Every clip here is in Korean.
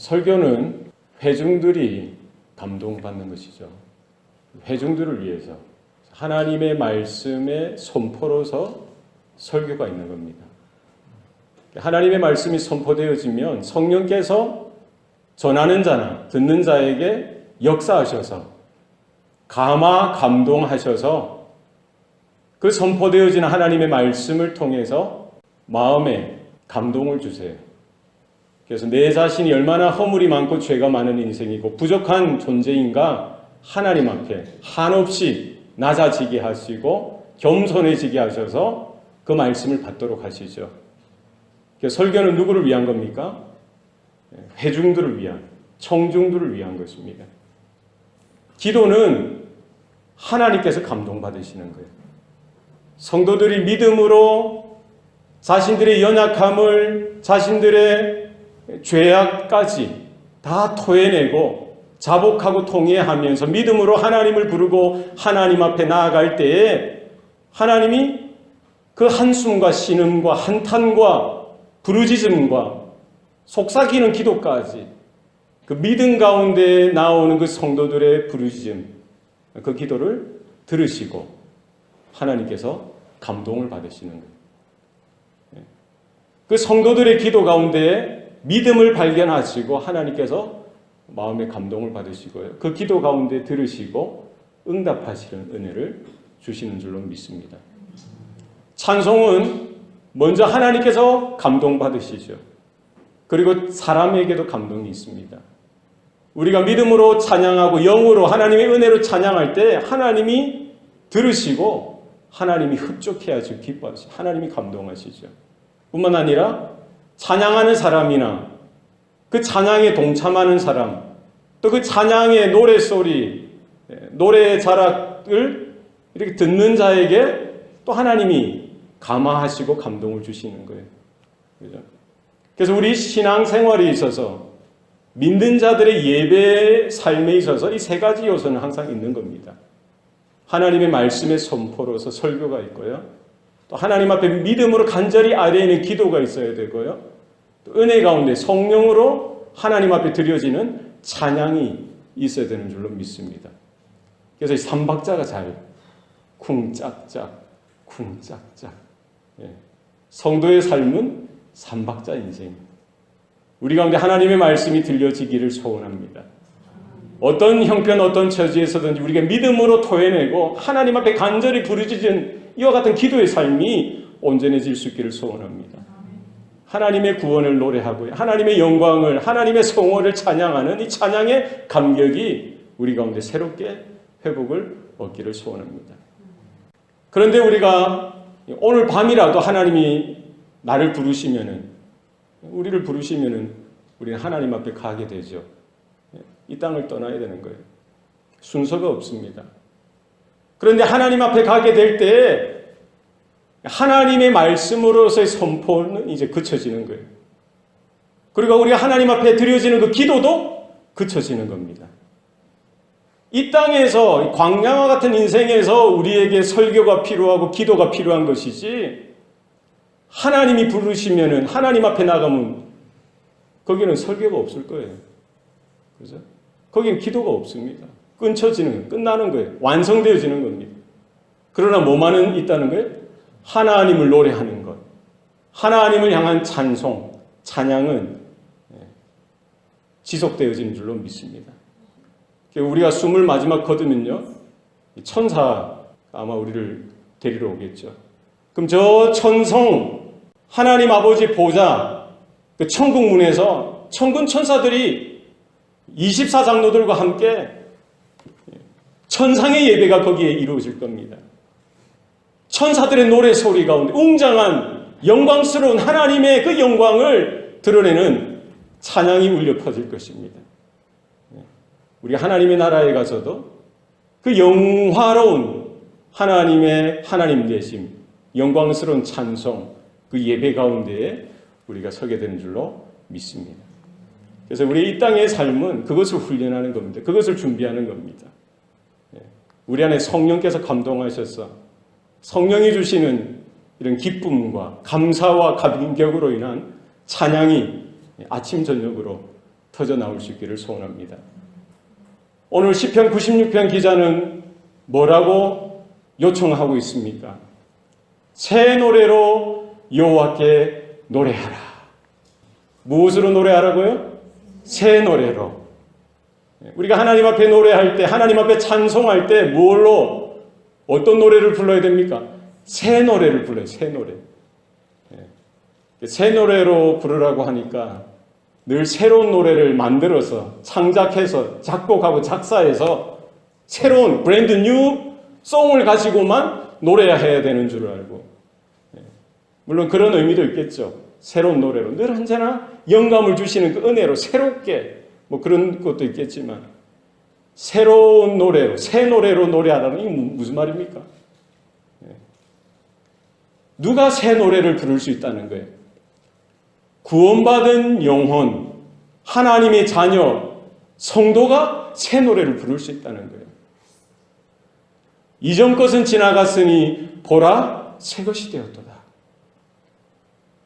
설교는 회중들이 감동받는 것이죠. 회중들을 위해서 하나님의 말씀의 선포로서 설교가 있는 겁니다. 하나님의 말씀이 선포되어지면 성령께서 전하는 자나 듣는 자에게 역사하셔서 감동하셔서 그 선포되어진 하나님의 말씀을 통해서 마음에 감동을 주세요. 그래서 내 자신이 얼마나 허물이 많고 죄가 많은 인생이고 부족한 존재인가 하나님 앞에 한없이 낮아지게 하시고 겸손해지게 하셔서 그 말씀을 받도록 하시죠. 설교는 누구를 위한 겁니까? 회중들을 위한, 청중들을 위한 것입니다. 기도는 하나님께서 감동받으시는 거예요. 성도들이 믿음으로 자신들의 연약함을, 자신들의 죄악까지 다 토해내고 자복하고 통회하면서 믿음으로 하나님을 부르고 하나님 앞에 나아갈 때에 하나님이 그 한숨과 신음과 한탄과 부르짖음과 속삭이는 기도까지 그 믿음 가운데 나오는 그 성도들의 부르짖음, 그 기도를 들으시고 하나님께서 감동을 받으시는 거예요. 그 성도들의 기도 가운데 믿음을 발견하시고 하나님께서 마음의 감동을 받으시고요. 그 기도 가운데 들으시고 응답하시는 은혜를 주시는 줄로 믿습니다. 찬송은 먼저 하나님께서 감동받으시죠. 그리고 사람에게도 감동이 있습니다. 우리가 믿음으로 찬양하고 영으로 하나님의 은혜로 찬양할 때 하나님이 들으시고 하나님이 흡족해 하시고 기뻐하시고 하나님이 감동하시죠. 뿐만 아니라 찬양하는 사람이나 그 찬양에 동참하는 사람, 또 그 찬양의 노래소리, 노래의 자락을 이렇게 듣는 자에게 또 하나님이 감화하시고 감동을 주시는 거예요. 그죠? 그래서 우리 신앙생활에 있어서 믿는 자들의 예배 삶에 있어서 이 세 가지 요소는 항상 있는 겁니다. 하나님의 말씀의 선포로서 설교가 있고요. 또 하나님 앞에 믿음으로 간절히 아뢰는 기도가 있어야 되고요. 또 은혜 가운데 성령으로 하나님 앞에 드려지는 찬양이 있어야 되는 줄로 믿습니다. 그래서 이 삼박자가 잘 쿵짝짝 쿵짝짝. 성도의 삶은 삼박자 인생입니다. 우리 가운데 하나님의 말씀이 들려지기를 소원합니다. 어떤 형편 어떤 처지에서든지 우리가 믿음으로 토해내고 하나님 앞에 간절히 부르짖은 이와 같은 기도의 삶이 온전해질 수 있기를 소원합니다. 하나님의 구원을 노래하고요. 하나님의 영광을, 하나님의 성호를 찬양하는 이 찬양의 감격이 우리 가운데 새롭게 회복을 얻기를 소원합니다. 그런데 우리가 오늘 밤이라도 하나님이 나를 우리를 부르시면은 우리는 하나님 앞에 가게 되죠. 이 땅을 떠나야 되는 거예요. 순서가 없습니다. 그런데 하나님 앞에 가게 될 때 하나님의 말씀으로서의 선포는 이제 그쳐지는 거예요. 그리고 우리가 하나님 앞에 드려지는 그 기도도 그쳐지는 겁니다. 이 땅에서 광야와 같은 인생에서 우리에게 설교가 필요하고 기도가 필요한 것이지 하나님이 부르시면은 하나님 앞에 나가면 거기는 설교가 없을 거예요. 그죠? 거기는 기도가 없습니다. 끊쳐지는 거예요. 끝나는 거예요. 완성되어지는 겁니다. 그러나 뭐만은 있다는 거예요? 하나님을 노래하는 것. 하나님을 향한 찬송, 찬양은 지속되어지는 줄로 믿습니다. 우리가 숨을 마지막 거두면요. 천사가 아마 우리를 데리러 오겠죠. 그럼 저 천성, 하나님 아버지 보좌, 그 천국문에서 천군 천사들이 24장로들과 함께 천상의 예배가 거기에 이루어질 겁니다. 천사들의 노래 소리 가운데 웅장한 영광스러운 하나님의 그 영광을 드러내는 찬양이 울려 퍼질 것입니다. 우리 하나님의 나라에 가서도 그 영화로운 하나님의 하나님 되심, 영광스러운 찬송, 그 예배 가운데에 우리가 서게 되는 줄로 믿습니다. 그래서 우리 이 땅의 삶은 그것을 훈련하는 겁니다. 그것을 준비하는 겁니다. 우리 안에 성령께서 감동하셔서 성령이 주시는 이런 기쁨과 감사와 감격으로 인한 찬양이 아침 저녁으로 터져 나올 수 있기를 소원합니다. 오늘 시편 96편 기자는 뭐라고 요청하고 있습니까? 새 노래로 여호와께 노래하라. 무엇으로 노래하라고요? 새 노래로. 우리가 하나님 앞에 노래할 때, 하나님 앞에 찬송할 때 뭘로, 어떤 노래를 불러야 됩니까? 새 노래를 불러요. 새 노래. 새 노래로 부르라고 하니까 늘 새로운 노래를 만들어서 창작해서 작곡하고 작사해서 새로운 브랜드 뉴 송을 가지고만 노래해야 되는 줄 알고, 물론 그런 의미도 있겠죠. 새로운 노래로 늘 언제나 영감을 주시는 그 은혜로 새롭게 뭐 그런 것도 있겠지만 새로운 노래로, 새 노래로 노래하라는 게 무슨 말입니까? 누가 새 노래를 부를 수 있다는 거예요? 구원받은 영혼, 하나님의 자녀, 성도가 새 노래를 부를 수 있다는 거예요. 이전 것은 지나갔으니 보라 새 것이 되었도다.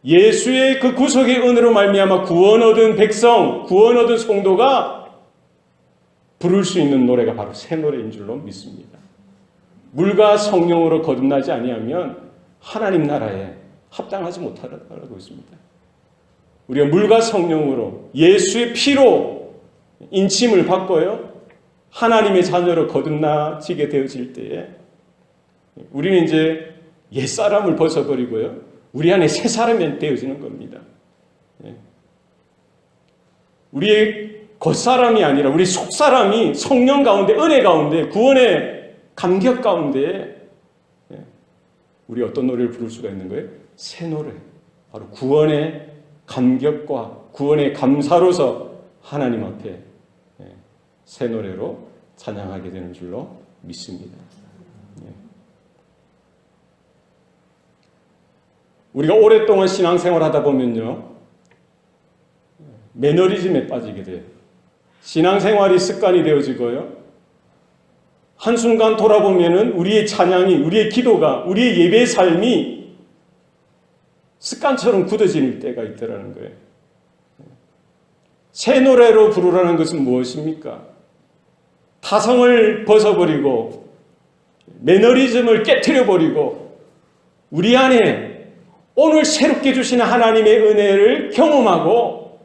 예수의 그 구속의 은혜로 말미암아 구원 얻은 백성, 구원 얻은 성도가 부를 수 있는 노래가 바로 새 노래인 줄로 믿습니다. 물과 성령으로 거듭나지 아니하면 하나님 나라에 합당하지 못하라고 있습니다. 우리가 물과 성령으로 예수의 피로 인침을 받고요, 하나님의 자녀로 거듭나지게 되어질 때에 우리는 이제 옛사람을 벗어버리고요, 우리 안에 새 사람이 되어지는 겁니다. 우리의 겉사람이 아니라 우리 속사람이 성령 가운데, 은혜 가운데, 구원의 감격 가운데 우리 어떤 노래를 부를 수가 있는 거예요? 새 노래. 바로 구원의 감격과 구원의 감사로서 하나님 앞에 새 노래로 찬양하게 되는 줄로 믿습니다. 우리가 오랫동안 신앙생활 하다 보면요, 매너리즘에 빠지게 돼요. 신앙생활이 습관이 되어지고요, 한순간 돌아보면은 우리의 찬양이, 우리의 기도가, 우리의 예배 삶이 습관처럼 굳어질 때가 있더라는 거예요. 새 노래로 부르라는 것은 무엇입니까? 타성을 벗어버리고 매너리즘을 깨트려버리고 우리 안에 오늘 새롭게 주시는 하나님의 은혜를 경험하고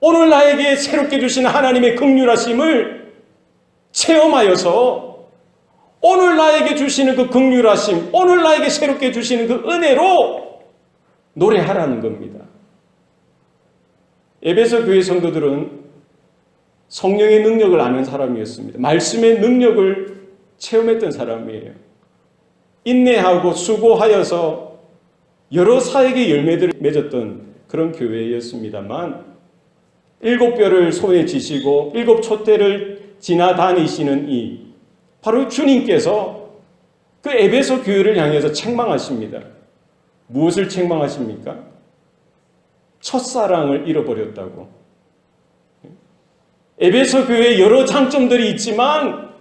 오늘 나에게 새롭게 주시는 하나님의 긍휼하심을 체험하여서 오늘 나에게 주시는 그 긍휼하심, 오늘 나에게 새롭게 주시는 그 은혜로 노래하라는 겁니다. 에베소 교회 성도들은 성령의 능력을 아는 사람이었습니다. 말씀의 능력을 체험했던 사람이에요. 인내하고 수고하여서 여러 사역의 열매들을 맺었던 그런 교회였습니다만, 7뼈를 손에 쥐시고 7 촛대를 지나다니시는 바로 주님께서 그 에베소 교회를 향해서 책망하십니다. 무엇을 책망하십니까? 첫사랑을 잃어버렸다고. 에베소 교회에 여러 장점들이 있지만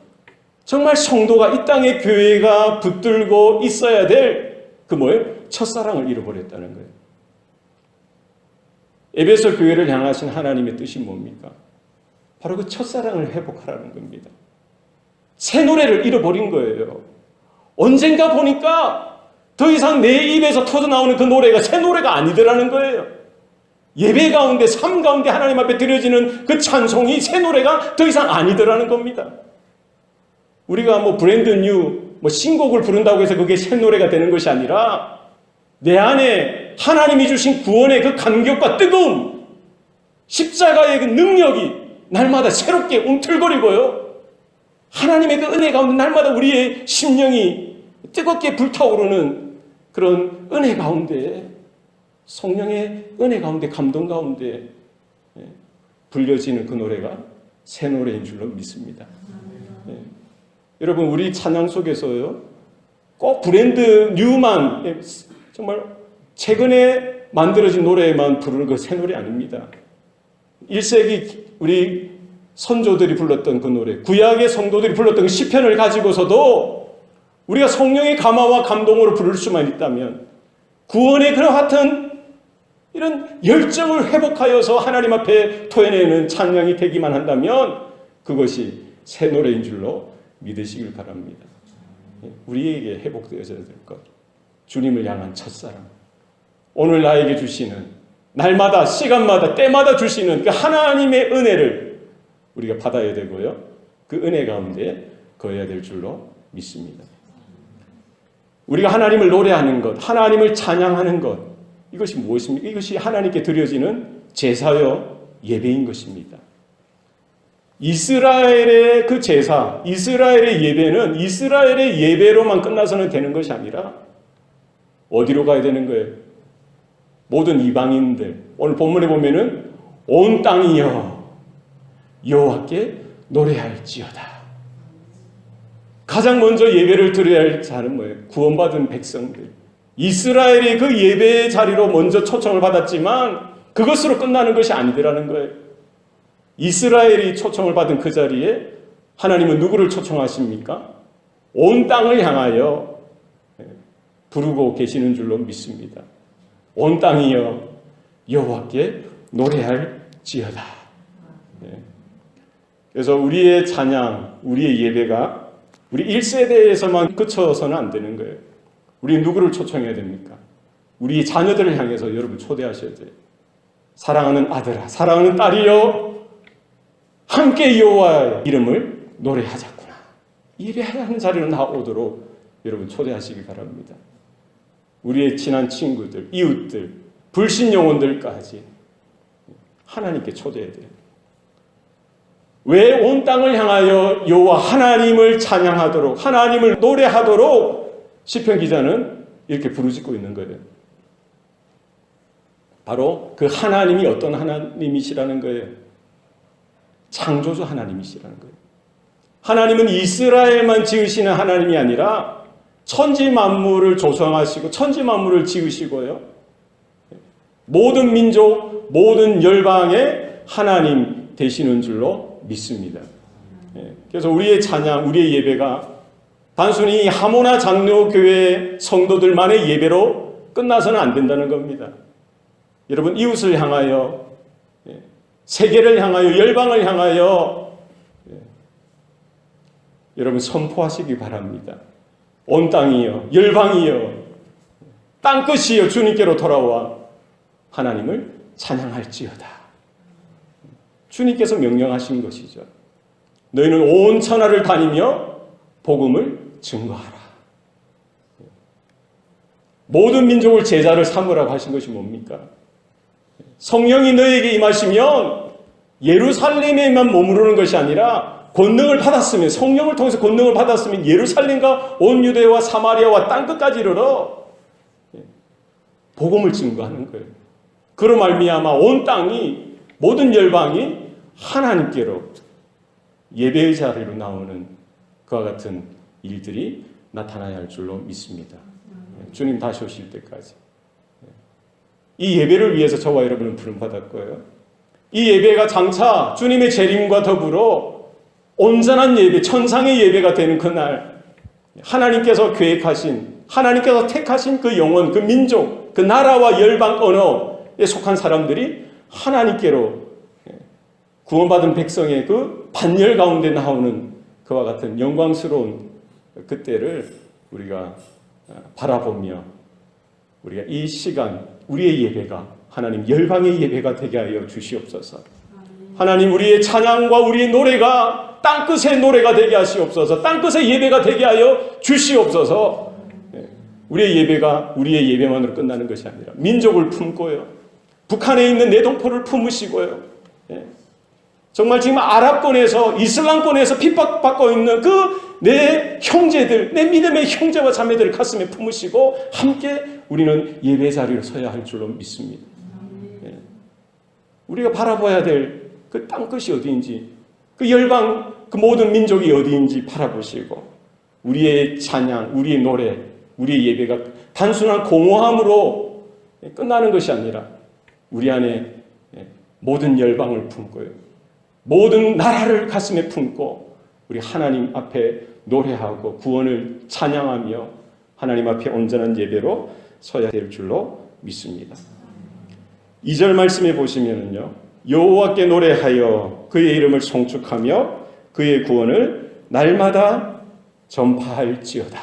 정말 성도가 이 땅에 교회가 붙들고 있어야 될 그 뭐예요? 첫사랑을 잃어버렸다는 거예요. 에베소 교회를 향하신 하나님의 뜻이 뭡니까? 바로 그 첫사랑을 회복하라는 겁니다. 새 노래를 잃어버린 거예요. 언젠가 보니까 더 이상 내 입에서 터져나오는 그 노래가 새 노래가 아니더라는 거예요. 예배 가운데, 삶 가운데 하나님 앞에 드려지는 그 찬송이 새 노래가 더 이상 아니더라는 겁니다. 우리가 뭐 브랜드 뉴, 신곡을 부른다고 해서 그게 새 노래가 되는 것이 아니라 내 안에 하나님이 주신 구원의 그 감격과 뜨거움, 십자가의 그 능력이 날마다 새롭게 움틀거리고요, 하나님의 그 은혜 가운데 날마다 우리의 심령이 뜨겁게 불타오르는 그런 은혜 가운데, 성령의 은혜 가운데, 감동 가운데 불려지는 그 노래가 새 노래인 줄로 믿습니다. 여러분, 우리 찬양 속에서요, 꼭 브랜드 뉴만, 정말 최근에 만들어진 노래만 부르는 그 새 노래 아닙니다. 1세기 우리 선조들이 불렀던 그 노래, 구약의 성도들이 불렀던 그 시편을 가지고서도 우리가 성령의 감화와 감동으로 부를 수만 있다면, 구원의 그런 같은 이런 열정을 회복하여서 하나님 앞에 토해내는 찬양이 되기만 한다면 그것이 새 노래인 줄로 믿으시길 바랍니다. 우리에게 회복되어져야 될 것, 주님을 향한 첫사랑, 오늘 나에게 주시는, 날마다 시간마다 때마다 주시는 그 하나님의 은혜를 우리가 받아야 되고요, 그 은혜 가운데 거해야 될 줄로 믿습니다. 우리가 하나님을 노래하는 것, 하나님을 찬양하는 것, 이것이 무엇입니까? 이것이 하나님께 드려지는 제사요 예배인 것입니다. 이스라엘의 그 제사, 이스라엘의 예배는 이스라엘의 예배로만 끝나서는 되는 것이 아니라 어디로 가야 되는 거예요? 모든 이방인들, 오늘 본문에 보면은 온 땅이여 여호와께 노래할지어다. 가장 먼저 예배를 드려야 할 자는 뭐예요? 구원받은 백성들. 이스라엘이 그 예배의 자리로 먼저 초청을 받았지만 그것으로 끝나는 것이 아니더라는 거예요. 이스라엘이 초청을 받은 그 자리에 하나님은 누구를 초청하십니까? 온 땅을 향하여 부르고 계시는 줄로 믿습니다. 온 땅이여 여호와께 노래할지어다. 그래서 우리의 찬양, 우리의 예배가 우리 1세대에서만 그쳐서는 안 되는 거예요. 우리 누구를 초청해야 됩니까? 우리 자녀들을 향해서 여러분 초대하셔야 돼요. 사랑하는 아들아, 사랑하는 딸이여, 함께 여호와의 이름을 노래하자꾸나. 예배하는 자리로 나오도록 여러분 초대하시기 바랍니다. 우리의 친한 친구들, 이웃들, 불신 영혼들까지 하나님께 초대해야 돼요. 왜 온 땅을 향하여 여호와 하나님을 찬양하도록, 하나님을 노래하도록 시편 기자는 이렇게 부르짖고 있는 거예요. 바로 그 하나님이 어떤 하나님이시라는 거예요. 창조주 하나님이시라는 거예요. 하나님은 이스라엘만 지으시는 하나님이 아니라 천지 만물을 조성하시고 천지 만물을 지으시고요, 모든 민족, 모든 열방의 하나님 되시는 줄로 믿습니다. 그래서 우리의 찬양, 우리의 예배가 단순히 하모나 장로교회 성도들만의 예배로 끝나서는 안 된다는 겁니다. 여러분, 이웃을 향하여, 세계를 향하여, 열방을 향하여 여러분 선포하시기 바랍니다. 온 땅이여, 열방이여, 땅끝이여 주님께로 돌아와 하나님을 찬양할지어다. 주님께서 명령하신 것이죠. 너희는 온 천하를 다니며 복음을 증거하라. 모든 민족을 제자를 삼으라고 하신 것이 뭡니까? 성령이 너희에게 임하시면 예루살렘에만 머무르는 것이 아니라 권능을 받았으면, 성령을 통해서 권능을 받았으면 예루살렘과 온 유대와 사마리아와 땅끝까지 이르러 복음을 증거하는 거예요. 그로 말미암아 온 땅이, 모든 열방이 하나님께로 예배의 자리로 나오는 그와 같은 일들이 나타나야 할 줄로 믿습니다. 주님 다시 오실 때까지. 이 예배를 위해서 저와 여러분은 부름받을 거예요. 이 예배가 장차 주님의 재림과 더불어 온전한 예배, 천상의 예배가 되는 그날, 하나님께서 계획하신, 하나님께서 택하신 그 영혼, 그 민족, 그 나라와 열방 언어에 속한 사람들이 하나님께로 구원받은 백성의 그 반열 가운데 나오는 그와 같은 영광스러운 그때를 우리가 바라보며 우리가 이 시간, 우리의 예배가 하나님 열방의 예배가 되게 하여 주시옵소서. 하나님, 우리의 찬양과 우리의 노래가 땅끝의 노래가 되게 하시옵소서. 땅끝의 예배가 되게 하여 주시옵소서. 우리의 예배가 우리의 예배만으로 끝나는 것이 아니라 민족을 품고요, 북한에 있는 내동포를 품으시고요, 정말 지금 아랍권에서, 이슬람권에서 핍박받고 있는 그 내 형제들, 내 믿음의 형제와 자매들을 가슴에 품으시고 함께 우리는 예배 자리로 서야 할 줄로 믿습니다. 우리가 바라봐야 될 그 땅끝이 어디인지, 그 열방, 그 모든 민족이 어디인지 바라보시고 우리의 찬양, 우리의 노래, 우리의 예배가 단순한 공허함으로 끝나는 것이 아니라 우리 안에 모든 열방을 품고요, 모든 나라를 가슴에 품고 우리 하나님 앞에 노래하고 구원을 찬양하며 하나님 앞에 온전한 예배로 서야 될 줄로 믿습니다. 2절 말씀에 보시면은요. 여호와께 노래하여 그의 이름을 송축하며 그의 구원을 날마다 전파할지어다.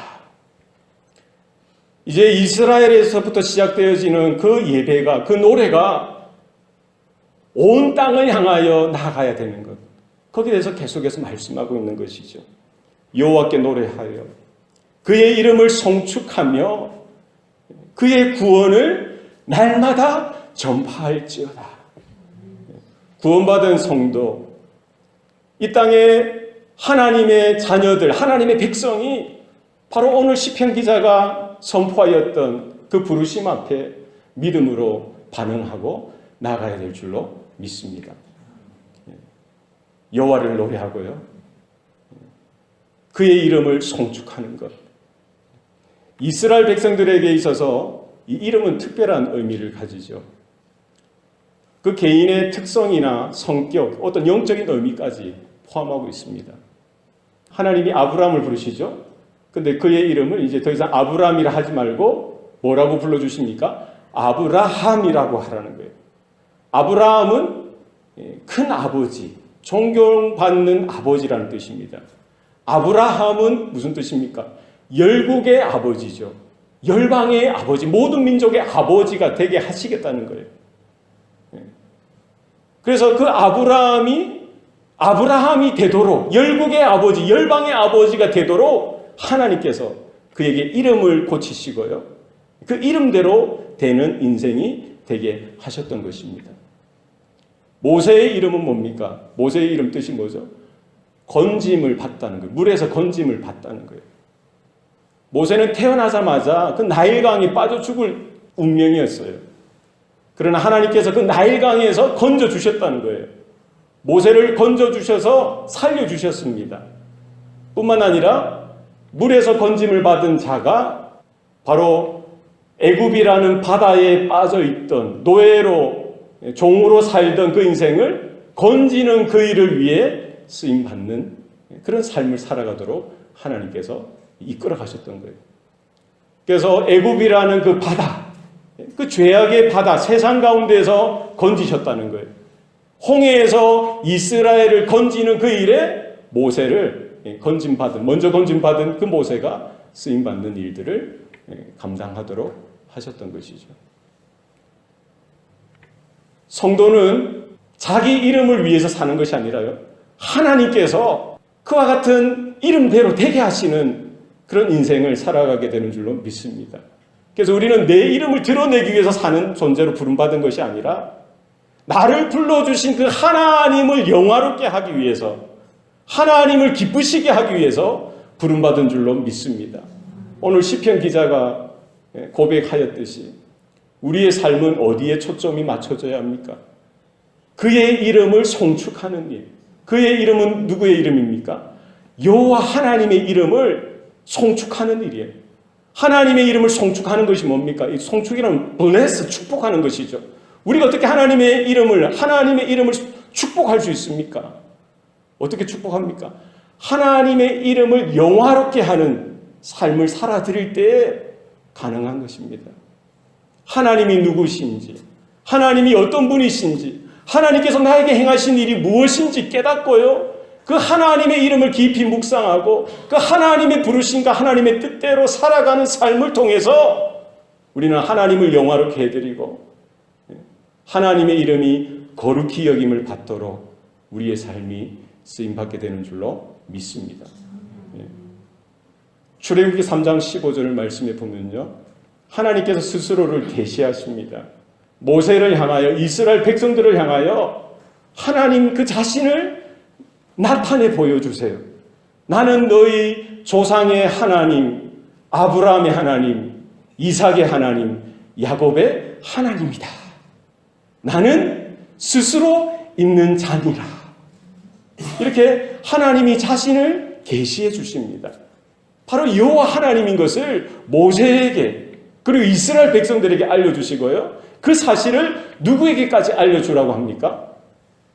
이제 이스라엘에서부터 시작되어지는 그 예배가, 그 노래가 온 땅을 향하여 나아가야 되는 것. 거기에 대해서 계속해서 말씀하고 있는 것이죠. 여호와께 노래하여 그의 이름을 송축하며 그의 구원을 날마다 전파할지어다. 구원받은 성도, 이 땅에 하나님의 자녀들, 하나님의 백성이 바로 오늘 시편 기자가 선포하였던 그 부르심 앞에 믿음으로 반응하고 나가야 될 줄로 믿습니다. 여호와를 노래하고요. 그의 이름을 송축하는 것. 이스라엘 백성들에게 있어서 이 이름은 특별한 의미를 가지죠. 그 개인의 특성이나 성격, 어떤 영적인 의미까지 포함하고 있습니다. 하나님이 아브라함을 부르시죠. 근데 그의 이름을 이제 더 이상 아브라함이라 하지 말고 뭐라고 불러주십니까? 아브라함이라고 하라는 거예요. 아브라함은 큰 아버지, 존경받는 아버지라는 뜻입니다. 아브라함은 무슨 뜻입니까? 열국의 아버지죠. 열방의 아버지, 모든 민족의 아버지가 되게 하시겠다는 거예요. 그래서 그 아브라함이 되도록, 열국의 아버지, 열방의 아버지가 되도록 하나님께서 그에게 이름을 고치시고요. 그 이름대로 되는 인생이 되게 하셨던 것입니다. 모세의 이름은 뭡니까? 모세의 이름 뜻이 뭐죠? 건짐을 받다는 거예요. 물에서 건짐을 받다는 거예요. 모세는 태어나자마자 그 나일강에 빠져 죽을 운명이었어요. 그러나 하나님께서 그 나일강에서 건져주셨다는 거예요. 모세를 건져주셔서 살려주셨습니다. 뿐만 아니라 물에서 건짐을 받은 자가 바로 애굽이라는 바다에 빠져있던 노예로 종으로 살던 그 인생을 건지는 그 일을 위해 쓰임받는 그런 삶을 살아가도록 하나님께서 이끌어 가셨던 거예요. 그래서 애굽이라는 그 바다, 그 죄악의 바다, 세상 가운데에서 건지셨다는 거예요. 홍해에서 이스라엘을 건지는 그 일에 모세를 먼저 건짐받은 그 모세가 쓰임받는 일들을 감당하도록 하셨던 것이죠. 성도는 자기 이름을 위해서 사는 것이 아니라요, 하나님께서 그와 같은 이름대로 되게 하시는 그런 인생을 살아가게 되는 줄로 믿습니다. 그래서 우리는 내 이름을 드러내기 위해서 사는 존재로 부름받은 것이 아니라 나를 불러주신 그 하나님을 영화롭게 하기 위해서, 하나님을 기쁘시게 하기 위해서 부름받은 줄로 믿습니다. 오늘 시편 기자가 고백하였듯이 우리의 삶은 어디에 초점이 맞춰져야 합니까? 그의 이름을 송축하는 일. 그의 이름은 누구의 이름입니까? 여호와 하나님의 이름을 송축하는 일이에요. 하나님의 이름을 송축하는 것이 뭡니까? 이 송축이란 bless, 축복하는 것이죠. 우리가 어떻게 하나님의 이름을 축복할 수 있습니까? 어떻게 축복합니까? 하나님의 이름을 영화롭게 하는 삶을 살아드릴 때에 가능한 것입니다. 하나님이 누구신지, 하나님이 어떤 분이신지, 하나님께서 나에게 행하신 일이 무엇인지 깨닫고요, 그 하나님의 이름을 깊이 묵상하고 그 하나님의 부르심과 하나님의 뜻대로 살아가는 삶을 통해서 우리는 하나님을 영화롭게 해드리고 하나님의 이름이 거룩히 여김을 받도록 우리의 삶이 쓰임받게 되는 줄로 믿습니다. 출애굽기 3장 15절 말씀에 보면요, 하나님께서 스스로를 계시하십니다. 모세를 향하여, 이스라엘 백성들을 향하여 하나님 그 자신을 나타내 보여주세요. 나는 너희 조상의 하나님, 아브라함의 하나님, 이삭의 하나님, 야곱의 하나님이다. 나는 스스로 있는 자니라. 이렇게 하나님이 자신을 계시해 주십니다. 바로 여호와 하나님인 것을 모세에게 그리고 이스라엘 백성들에게 알려주시고요, 그 사실을 누구에게까지 알려주라고 합니까?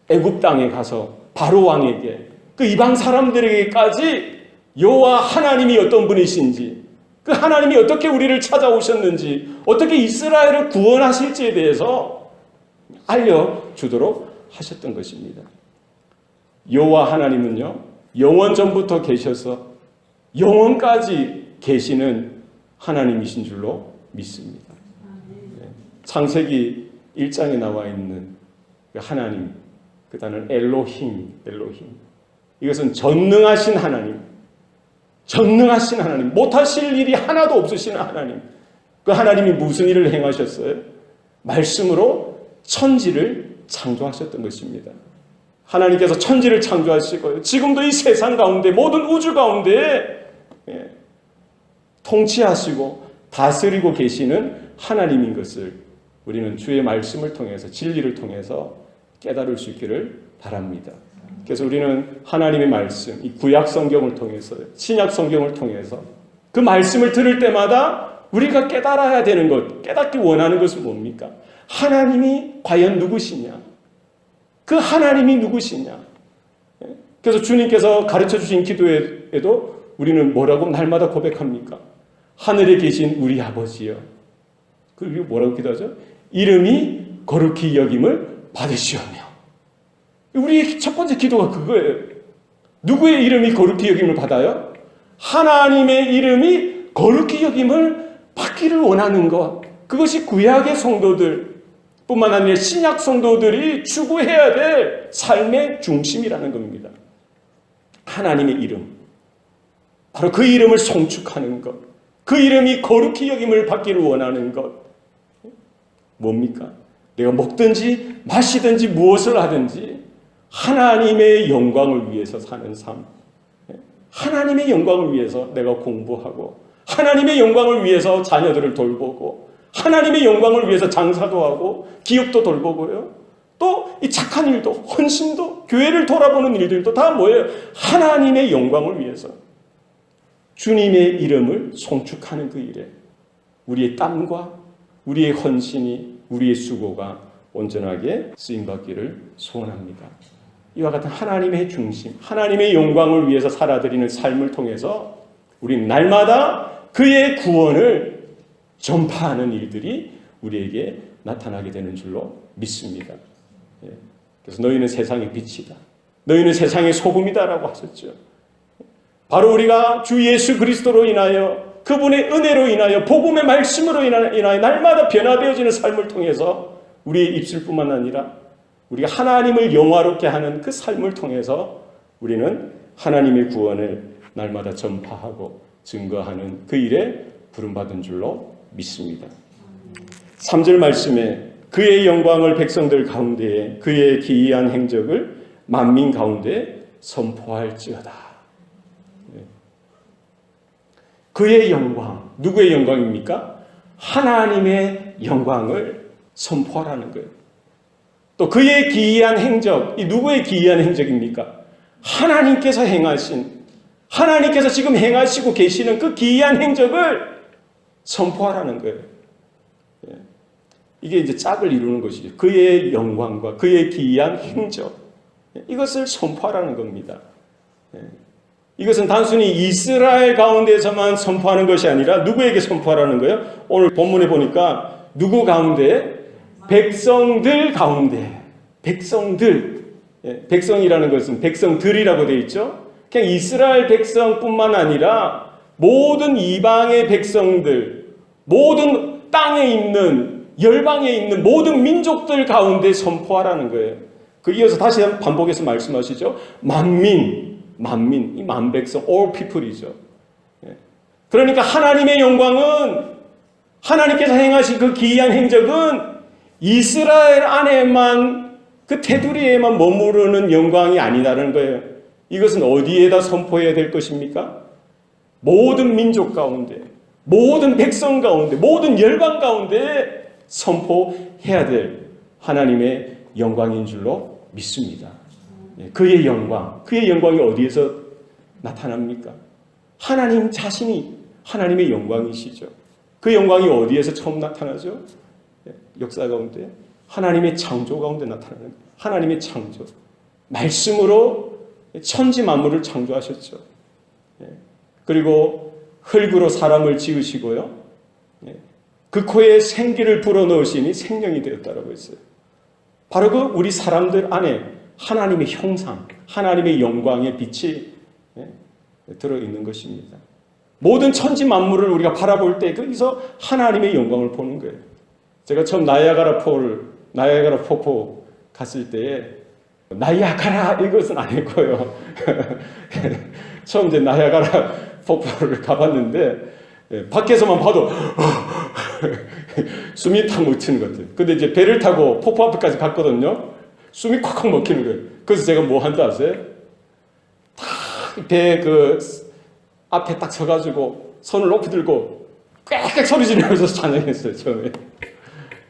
애굽 땅에 가서 바로 왕에게, 그 이방 사람들에게까지 여호와 하나님이 어떤 분이신지, 그 하나님이 어떻게 우리를 찾아오셨는지, 어떻게 이스라엘을 구원하실지에 대해서 알려주도록 하셨던 것입니다. 여호와 하나님은요, 영원 전부터 계셔서 영원까지 계시는 하나님이신 줄로 믿습니다. 창세기 1장에 나와 있는 그 하나님, 그 단어는 엘로힘. 이것은 전능하신 하나님, 전능하신 하나님, 못하실 일이 하나도 없으신 하나님. 그 하나님이 무슨 일을 행하셨어요? 말씀으로 천지를 창조하셨던 것입니다. 하나님께서 천지를 창조하시고요, 지금도 이 세상 가운데, 모든 우주 가운데 통치하시고 다스리고 계시는 하나님인 것을 우리는 주의 말씀을 통해서, 진리를 통해서 깨달을 수 있기를 바랍니다. 그래서 우리는 하나님의 말씀, 이 구약 성경을 통해서, 신약 성경을 통해서 그 말씀을 들을 때마다 우리가 깨달아야 되는 것, 깨닫기 원하는 것은 뭡니까? 하나님이 과연 누구시냐? 그 하나님이 누구시냐? 그래서 주님께서 가르쳐 주신 기도에도 우리는 뭐라고 날마다 고백합니까? 하늘에 계신 우리 아버지여. 그리고 뭐라고 기도하죠? 이름이 거룩히 여김을 받으시오며. 우리의 첫 번째 기도가 그거예요. 누구의 이름이 거룩히 여김을 받아요? 하나님의 이름이 거룩히 여김을 받기를 원하는 것. 그것이 구약의 성도들 뿐만 아니라 신약 성도들이 추구해야 될 삶의 중심이라는 겁니다. 하나님의 이름, 바로 그 이름을 송축하는 것, 그 이름이 거룩히 여김을 받기를 원하는 것. 뭡니까? 내가 먹든지 마시든지 무엇을 하든지 하나님의 영광을 위해서 사는 삶, 하나님의 영광을 위해서 내가 공부하고, 하나님의 영광을 위해서 자녀들을 돌보고, 하나님의 영광을 위해서 장사도 하고 기업도 돌보고요, 또 이 착한 일도, 헌신도, 교회를 돌아보는 일들도 다 뭐예요? 하나님의 영광을 위해서 주님의 이름을 송축하는 그 일에 우리의 땀과 우리의 헌신이, 우리의 수고가 온전하게 쓰임받기를 소원합니다. 이와 같은 하나님의 중심, 하나님의 영광을 위해서 살아드리는 삶을 통해서 우리는 날마다 그의 구원을 전파하는 일들이 우리에게 나타나게 되는 줄로 믿습니다. 그래서 너희는 세상의 빛이다, 너희는 세상의 소금이다라고 하셨죠. 바로 우리가 주 예수 그리스도로 인하여, 그분의 은혜로 인하여, 복음의 말씀으로 인하여 날마다 변화되어지는 삶을 통해서 우리의 입술뿐만 아니라 우리가 하나님을 영화롭게 하는 그 삶을 통해서 우리는 하나님의 구원을 날마다 전파하고 증거하는 그 일에 부름받은 줄로 믿습니다. 3절 말씀에 그의 영광을 백성들 가운데에, 그의 기이한 행적을 만민 가운데 선포할지어다. 그의 영광, 누구의 영광입니까? 하나님의 영광을 선포하라는 거예요. 또 그의 기이한 행적, 이 누구의 기이한 행적입니까? 하나님께서 행하신, 하나님께서 지금 행하시고 계시는 그 기이한 행적을 선포하라는 거예요. 이게 이제 짝을 이루는 것이죠. 그의 영광과 그의 기이한 행적, 이것을 선포하라는 겁니다. 이것은 단순히 이스라엘 가운데서만 선포하는 것이 아니라 누구에게 선포하라는 거예요? 오늘 본문에 보니까 누구 가운데? 백성들 가운데. 백성들. 백성이라는 것은 백성들이라고 되어 있죠. 그냥 이스라엘 백성뿐만 아니라 모든 이방의 백성들, 모든 땅에 있는, 열방에 있는 모든 민족들 가운데 선포하라는 거예요. 그 이어서 다시 한번 반복해서 말씀하시죠. 만민, 이 만백성, all people이죠. 그러니까 하나님의 영광은, 하나님께서 행하신 그 기이한 행적은 이스라엘 안에만, 그 테두리에만 머무르는 영광이 아니라는 거예요. 이것은 어디에다 선포해야 될 것입니까? 모든 민족 가운데, 모든 백성 가운데, 모든 열방 가운데 선포해야 될 하나님의 영광인 줄로 믿습니다. 그의 영광, 그의 영광이 어디에서 나타납니까? 하나님 자신이 하나님의 영광이시죠. 그 영광이 어디에서 처음 나타나죠? 역사 가운데, 하나님의 창조 가운데 나타나는 거예요. 하나님의 창조, 말씀으로 천지 만물을 창조하셨죠. 그리고 흙으로 사람을 지으시고요, 그 코에 생기를 불어넣으시니 생명이 되었다라고 했어요. 바로 그 우리 사람들 안에 하나님의 형상, 하나님의 영광의 빛이 들어있는 것입니다. 모든 천지 만물을 우리가 바라볼 때 거기서 하나님의 영광을 보는 거예요. 제가 처음 나이아가라 폭포 갔을 때에 나이아가라 이것은 아니고요. 처음 이제 나이아가라 폭포를 가봤는데 밖에서만 봐도 숨이 탁 멎히는 것 같아요. 근데 이제 배를 타고 폭포 앞에까지 갔거든요. 숨이 콱콱 먹히는 거예요. 그래서 제가 뭐 한 줄 아세요? 배 그 앞에 딱 서가지고 손을 높이 들고 꽥꽥 소리 지르면서 찬양했어요. 처음에.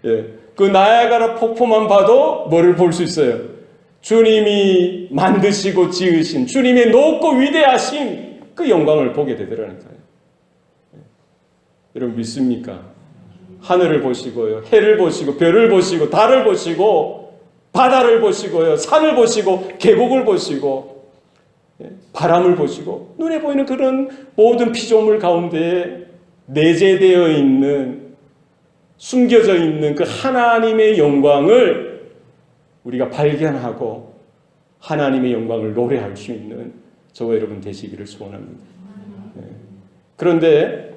예, 그 나야가라 폭포만 봐도 뭐를 볼 수 있어요? 주님이 만드시고 지으신 주님의 높고 위대하신 그 영광을 보게 되더라는 거예요. 예. 여러분 믿습니까? 하늘을 보시고요, 해를 보시고, 별을 보시고, 달을 보시고, 바다를 보시고요, 산을 보시고, 계곡을 보시고, 바람을 보시고, 눈에 보이는 그런 모든 피조물 가운데 내재되어 있는, 숨겨져 있는 그 하나님의 영광을 우리가 발견하고 하나님의 영광을 노래할 수 있는 저와 여러분 되시기를 소원합니다. 그런데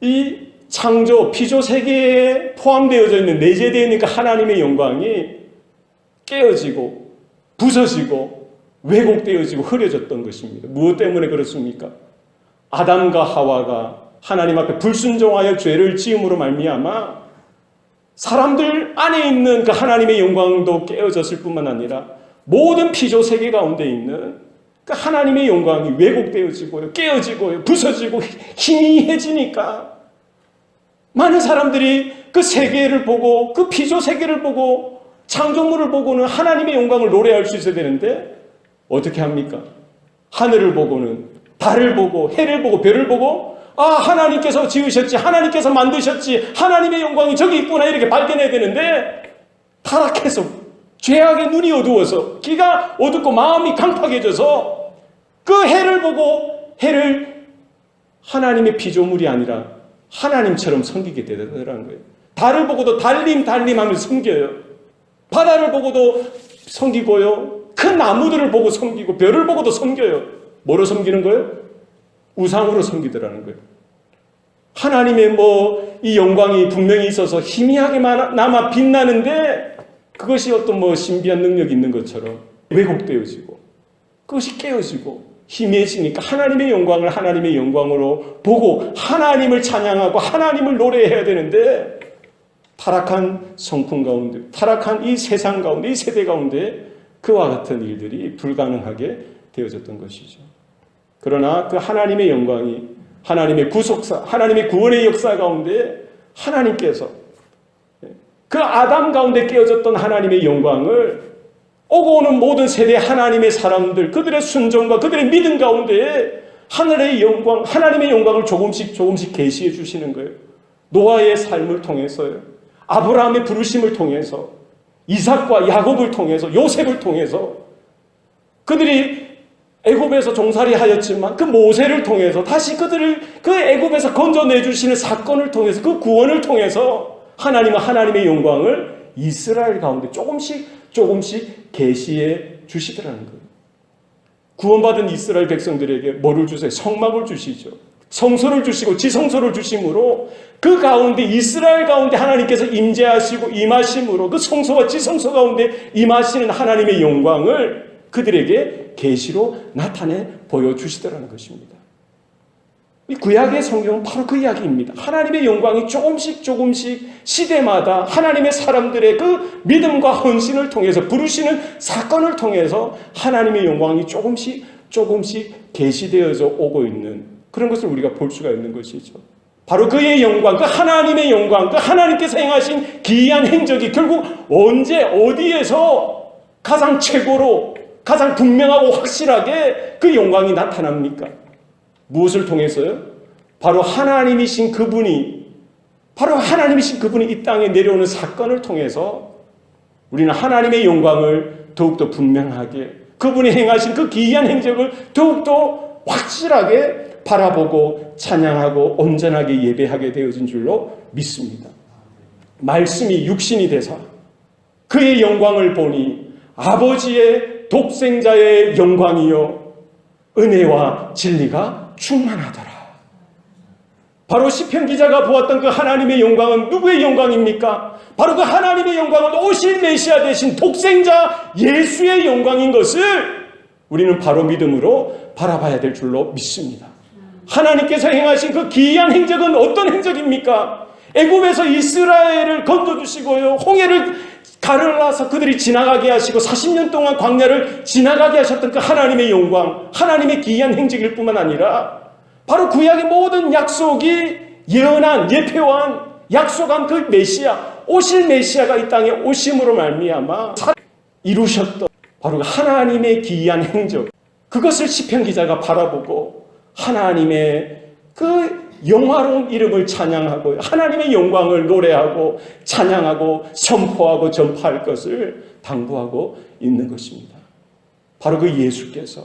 이 창조, 피조 세계에 포함되어져 있는, 내재되어 있는 그 하나님의 영광이 깨어지고 부서지고 왜곡되어지고 흐려졌던 것입니다. 무엇 때문에 그렇습니까? 아담과 하와가 하나님 앞에 불순종하여 죄를 지음으로 말미암아 사람들 안에 있는 그 하나님의 영광도 깨어졌을 뿐만 아니라 모든 피조 세계 가운데 있는 그 하나님의 영광이 왜곡되어지고요, 깨어지고요, 부서지고 희미해지니까 많은 사람들이 그 세계를 보고, 그 피조 세계를 보고, 창조물을 보고는 하나님의 영광을 노래할 수 있어야 되는데 어떻게 합니까? 하늘을 보고는, 달을 보고, 해를 보고, 별을 보고, 아, 하나님께서 지으셨지, 하나님께서 만드셨지, 하나님의 영광이 저기 있구나 이렇게 발견해야 되는데 타락해서 죄악의 눈이 어두워서 귀가 어둡고 마음이 강팍해져서 그 해를 보고 해를 하나님의 피조물이 아니라 하나님처럼 섬기게 되더라는 거예요. 달을 보고도 달님 하면서 섬겨요. 바다를 보고도 섬기고요. 큰 나무들을 보고 섬기고 별을 보고도 섬겨요. 뭐로 섬기는 거예요? 우상으로 섬기더라는 거예요. 하나님의 이 영광이 분명히 있어서 희미하게 남아 빛나는데 그것이 어떤 신비한 능력이 있는 것처럼 왜곡되어지고 그것이 깨어지고 희미해지니까 하나님의 영광을 하나님의 영광으로 보고 하나님을 찬양하고 하나님을 노래해야 되는데 타락한 성품 가운데, 타락한 이 세상 가운데, 이 세대 가운데 그와 같은 일들이 불가능하게 되어졌던 것이죠. 그러나 그 하나님의 영광이 하나님의 구속사, 하나님의 구원의 역사 가운데 하나님께서 그 아담 가운데 깨어졌던 하나님의 영광을 오고 오는 모든 세대 하나님의 사람들, 그들의 순종과 그들의 믿음 가운데 하늘의 영광, 하나님의 영광을 조금씩 계시해 주시는 거예요. 노아의 삶을 통해서요. 아브라함의 부르심을 통해서, 이삭과 야곱을 통해서, 요셉을 통해서 그들이 애굽에서 종살이 하였지만 그 모세를 통해서 다시 그들을 그 애굽에서 건져내 주시는 사건을 통해서 그 구원을 통해서 하나님은 하나님의 영광을 이스라엘 가운데 조금씩 계시해 주시더라는 거예요. 구원받은 이스라엘 백성들에게 뭐를 주세요? 성막을 주시죠. 성소를 주시고 지성소를 주심으로 그 가운데 이스라엘 가운데 하나님께서 임재하시고 임하심으로 그 성소와 지성소 가운데 임하시는 하나님의 영광을 그들에게 계시로 나타내 보여주시더라는 것입니다. 이 구약의 성경은 바로 그 이야기입니다. 하나님의 영광이 조금씩 시대마다 하나님의 사람들의 그 믿음과 헌신을 통해서 부르시는 사건을 통해서 하나님의 영광이 조금씩 계시되어져 오고 있는 그런 것을 우리가 볼 수가 있는 것이죠. 바로 그의 영광, 그 하나님의 영광, 그 하나님께서 행하신 기이한 행적이 결국 언제 어디에서 가장 최고로 가장 분명하고 확실하게 그 영광이 나타납니까? 무엇을 통해서요? 바로 하나님이신 그분이 이 땅에 내려오는 사건을 통해서 우리는 하나님의 영광을 더욱더 분명하게 그분이 행하신 그 기이한 행적을 더욱더 확실하게 바라보고 찬양하고 온전하게 예배하게 되어진 줄로 믿습니다. 말씀이 육신이 되사 그의 영광을 보니 아버지의 독생자의 영광이요 은혜와 진리가 충만하더라. 바로 시편 기자가 보았던 그 하나님의 영광은 누구의 영광입니까? 바로 그 하나님의 영광은 오실 메시아 되신 독생자 예수의 영광인 것을 우리는 바로 믿음으로 바라봐야 될 줄로 믿습니다. 하나님께서 행하신 그 기이한 행적은 어떤 행적입니까? 애굽에서 이스라엘을 건져주시고요, 홍해를 가르라서 그들이 지나가게 하시고 40년 동안 광야를 지나가게 하셨던 그 하나님의 영광, 하나님의 기이한 행적일 뿐만 아니라 바로 구약의 모든 약속이 예언한, 예표한, 약속한 그 메시아, 오실 메시아가 이 땅에 오심으로 말미암아 이루셨던 바로 하나님의 기이한 행적, 그것을 시편 기자가 바라보고 하나님의 그 영화로운 이름을 찬양하고 하나님의 영광을 노래하고 찬양하고 선포하고 전파할 것을 당부하고 있는 것입니다. 바로 그 예수께서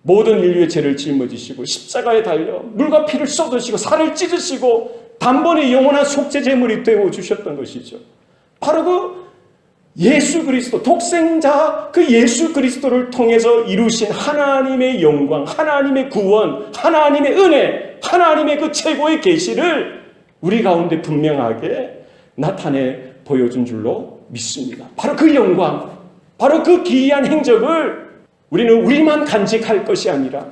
모든 인류의 죄를 짊어지시고 십자가에 달려 물과 피를 쏟으시고 살을 찢으시고 단번에 영원한 속죄 제물이 되어 주셨던 것이죠. 바로 그 예수 그리스도, 독생자 그 예수 그리스도를 통해서 이루신 하나님의 영광, 하나님의 구원, 하나님의 은혜, 하나님의 그 최고의 계시를 우리 가운데 분명하게 나타내 보여준 줄로 믿습니다. 바로 그 영광, 바로 그 기이한 행적을 우리는 우리만 간직할 것이 아니라,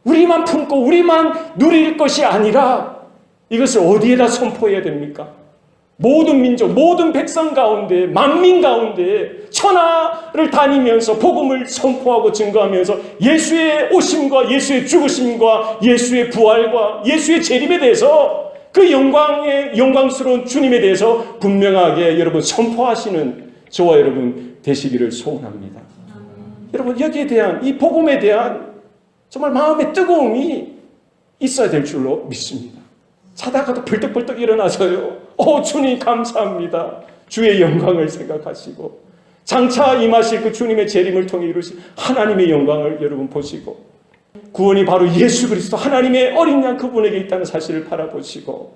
우리만 품고 우리만 누릴 것이 아니라 이것을 어디에다 선포해야 됩니까? 모든 민족, 모든 백성 가운데, 만민 가운데 천하를 다니면서 복음을 선포하고 증거하면서 예수의 오심과 예수의 죽으심과 예수의 부활과 예수의 재림에 대해서 그 영광스러운 주님에 대해서 분명하게 여러분 선포하시는 저와 여러분 되시기를 소원합니다. 여러분 여기에 대한, 이 복음에 대한 정말 마음의 뜨거움이 있어야 될 줄로 믿습니다. 자다가도 벌떡벌떡 일어나서요, 주님 감사합니다, 주의 영광을 생각하시고 장차 임하실 그 주님의 재림을 통해 이루신 하나님의 영광을 여러분 보시고 구원이 바로 예수 그리스도 하나님의 어린 양 그분에게 있다는 사실을 바라보시고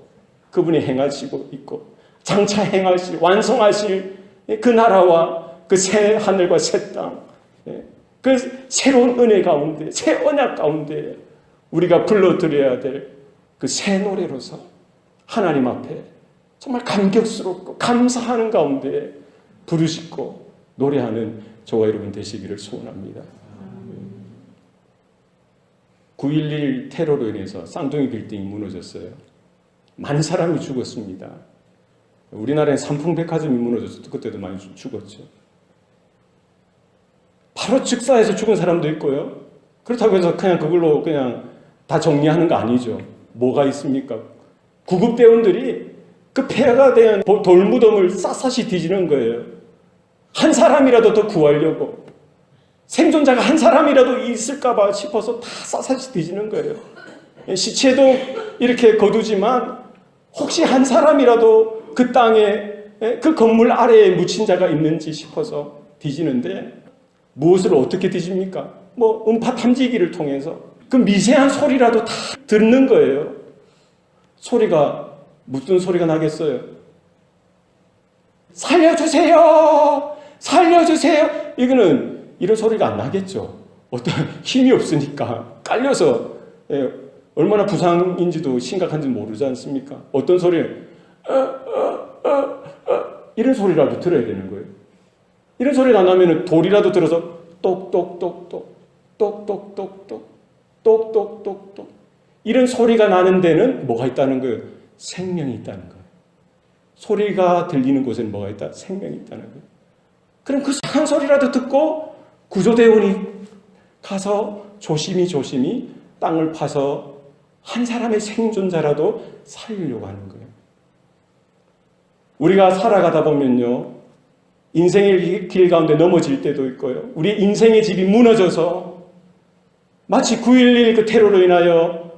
그분이 행하시고 있고 장차 행하실, 완성하실 그 나라와 그 새 하늘과 새 땅, 그 새로운 은혜 가운데, 새 언약 가운데 우리가 불러드려야 될 그 새 노래로서 하나님 앞에 정말 감격스럽고 감사하는 가운데 부르짖고 노래하는 저와 여러분 되시기를 소원합니다. 9.11 테러로 인해서 쌍둥이 빌딩이 무너졌어요. 많은 사람이 죽었습니다. 우리나라에 삼풍백화점이 무너졌을 그때도 많이 죽었죠. 바로 즉사해서 죽은 사람도 있고요. 그렇다고 해서 그냥 그걸로 그냥 다 정리하는 거 아니죠. 뭐가 있습니까? 구급대원들이 그 폐허가 된 돌무덤을 샅샅이 뒤지는 거예요. 한 사람이라도 더 구하려고, 생존자가 한 사람이라도 있을까봐 싶어서 다 샅샅이 뒤지는 거예요. 시체도 이렇게 거두지만 혹시 한 사람이라도 그 땅에, 그 건물 아래에 묻힌 자가 있는지 싶어서 뒤지는데 무엇을 어떻게 뒤집니까? 음파 탐지기를 통해서 그 미세한 소리라도 다 듣는 거예요. 소리가 무슨 소리가 나겠어요? 살려주세요! 살려주세요! 이런 소리가 안 나겠죠. 어떤 힘이 없으니까 깔려서 얼마나 부상인지도 심각한지 모르지 않습니까? 어떤 소리를 이런 소리라도 들어야 되는 거예요. 이런 소리가 안 나면 돌이라도 들어서 똑똑똑똑 똑똑똑똑 똑똑똑똑 이런 소리가 나는 데는 뭐가 있다는 거예요? 생명이 있다는 거예요. 소리가 들리는 곳에는 뭐가 있다? 생명이 있다는 거예요. 그럼 그 한 소리라도 듣고 구조대원이 가서 조심히 땅을 파서 한 사람의 생존자라도 살리려고 하는 거예요. 우리가 살아가다 보면요, 인생의 길 가운데 넘어질 때도 있고요, 우리 인생의 집이 무너져서 마치 9.11 그 테러로 인하여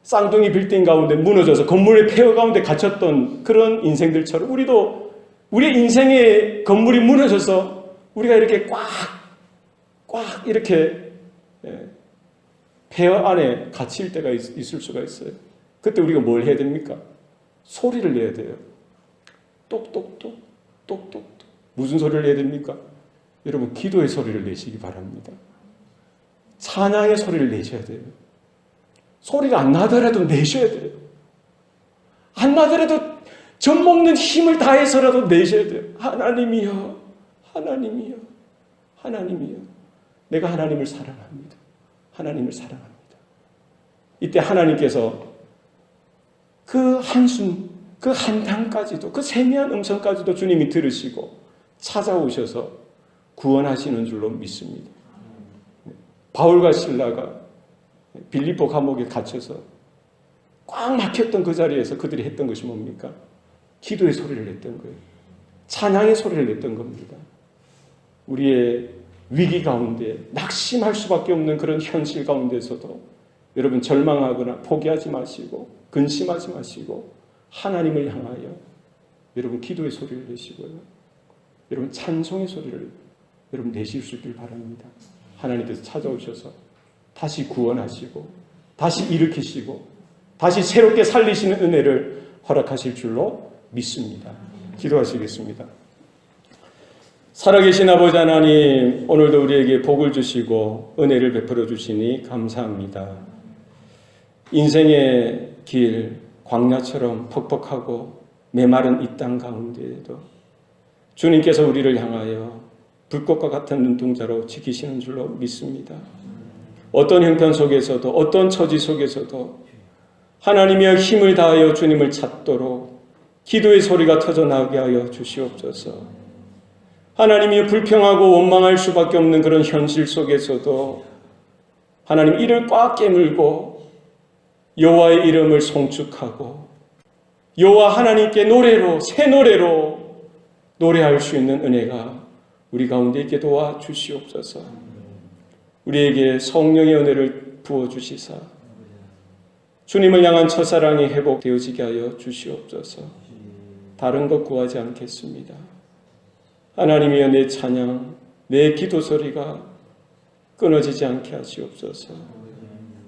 쌍둥이 빌딩 가운데 무너져서 건물의 폐허 가운데 갇혔던 그런 인생들처럼 우리도 우리 인생의 건물이 무너져서 우리가 이렇게 꽉 이렇게 폐허 안에 갇힐 때가 있을 수가 있어요. 그때 우리가 뭘 해야 됩니까? 소리를 내야 돼요. 똑똑똑 똑똑똑. 무슨 소리를 내야 됩니까? 여러분, 기도의 소리를 내시기 바랍니다. 찬양의 소리를 내셔야 돼요. 소리가 안 나더라도 내셔야 돼요. 안 나더라도 젖 먹는 힘을 다해서라도 내셔야 돼요. 하나님이여, 하나님이여, 하나님이여. 내가 하나님을 사랑합니다. 하나님을 사랑합니다. 이때 하나님께서 그 한숨, 그 한탄까지도, 그 세미한 음성까지도 주님이 들으시고 찾아오셔서 구원하시는 줄로 믿습니다. 바울과 실라가 빌립보 감옥에 갇혀서 꽉 막혔던 그 자리에서 그들이 했던 것이 뭡니까? 기도의 소리를 냈던 거예요. 찬양의 소리를 냈던 겁니다. 우리의 위기 가운데 낙심할 수밖에 없는 그런 현실 가운데서도 여러분 절망하거나 포기하지 마시고 근심하지 마시고 하나님을 향하여 여러분 기도의 소리를 내시고요. 여러분 찬송의 소리를 여러분 내실 수 있길 바랍니다. 하나님께서 찾아오셔서 다시 구원하시고 다시 일으키시고 다시 새롭게 살리시는 은혜를 허락하실 줄로 믿습니다. 기도하시겠습니다. 살아계신 아버지 하나님, 오늘도 우리에게 복을 주시고 은혜를 베풀어 주시니 감사합니다. 인생의 길, 광야처럼 퍽퍽하고 메마른 이 땅 가운데에도 주님께서 우리를 향하여 불꽃과 같은 눈동자로 지키시는 줄로 믿습니다. 어떤 형편 속에서도 어떤 처지 속에서도 하나님이여 힘을 다하여 주님을 찾도록 기도의 소리가 터져나오게 하여 주시옵소서. 하나님이 불평하고 원망할 수밖에 없는 그런 현실 속에서도 하나님 이를 꽉 깨물고 여호와의 이름을 송축하고 여호와 하나님께 노래로 새 노래로 노래할 수 있는 은혜가 우리 가운데 있게 도와주시옵소서. 우리에게 성령의 은혜를 부어주시사 주님을 향한 첫사랑이 회복되어지게 하여 주시옵소서. 다른 것 구하지 않겠습니다. 하나님이여 내 찬양, 내 기도 소리가 끊어지지 않게 하시옵소서.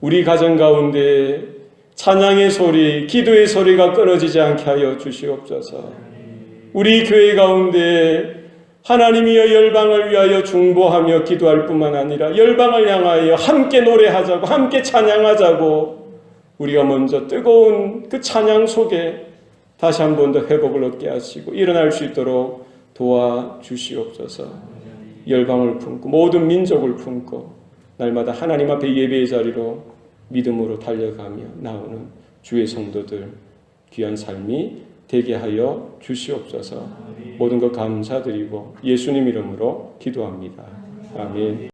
우리 가정 가운데 찬양의 소리, 기도의 소리가 끊어지지 않게 하여 주시옵소서. 우리 교회 가운데 하나님이여 열방을 위하여 중보하며 기도할 뿐만 아니라 열방을 향하여 함께 노래하자고 함께 찬양하자고 우리가 먼저 뜨거운 그 찬양 속에 다시 한 번 더 회복을 얻게 하시고 일어날 수 있도록 도와주시옵소서. 열방을 품고 모든 민족을 품고 날마다 하나님 앞에 예배의 자리로 믿음으로 달려가며 나오는 주의 성도들 귀한 삶이 되게 하여 주시옵소서. 모든 것 감사드리고 예수님 이름으로 기도합니다. 아멘.